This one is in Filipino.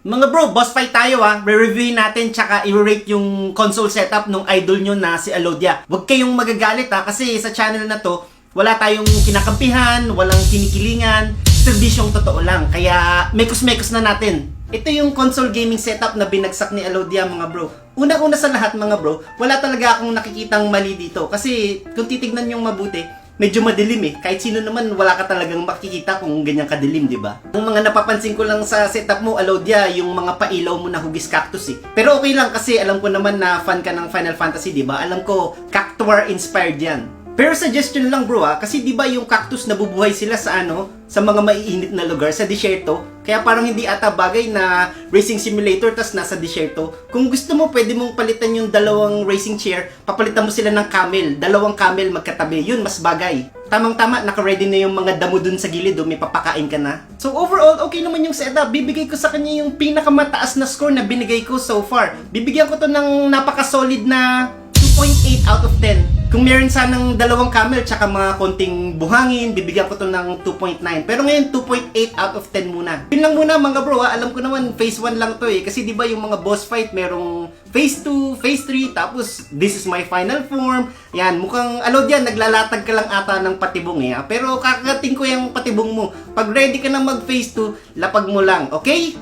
Mga bro, boss fight tayo ha. Re-reviewin natin tsaka i-rate yung console setup nung idol nyo na si Alodia. Huwag kayong magagalit ha kasi sa channel na to, wala tayong kinakampihan, walang kinikilingan, serbisyong totoo lang. Kaya mekos-mekos na natin. Ito yung console gaming setup na binagsak ni Alodia mga bro. Una-una sa lahat mga bro, wala talaga akong nakikitang mali dito. Kasi kung titignan yung mabuti, medyo madilim eh. Kahit sino naman, wala ka talagang makikita kung ganyan kadilim, di ba? Ang mga napapansin ko lang sa setup mo, Alodia, yung mga pailaw mo na hugis cactus eh. Pero okay lang kasi alam ko naman na fan ka ng Final Fantasy, di ba? Alam ko, Cactuar inspired yan. Pero suggestion lang bro kasi di ba yung cactus nabubuhay sila sa sa mga maiinit na lugar, sa disyerto. Kaya parang hindi ata bagay na racing simulator tas nasa disyerto. Kung gusto mo, pwede mong palitan yung dalawang racing chair, papalitan mo sila ng camel, dalawang camel magkatabi, yun mas bagay. Tamang-tama, naka-ready na yung mga damo dun sa gilid, may papakain ka na. So overall, okay naman yung setup. Bibigay ko sa kanya yung pinakamataas na score na binigay ko so far. Bibigyan ko to ng napaka-solid na 2.8 out of 10. Kung meron sanang dalawang camel tsaka mga konting buhangin, bibigyan ko to ng 2.9. Pero ngayon, 2.8 out of 10 muna. Yun lang muna mga bro alam ko naman phase 1 lang to kasi di ba yung mga boss fight merong phase 2, phase 3, tapos this is my final form. Yan, mukhang Alodia, naglalatag ka lang ata ng patibong Pero kakagating ko yung patibong mo. Pag ready ka na mag phase 2, lapag mo lang, okay?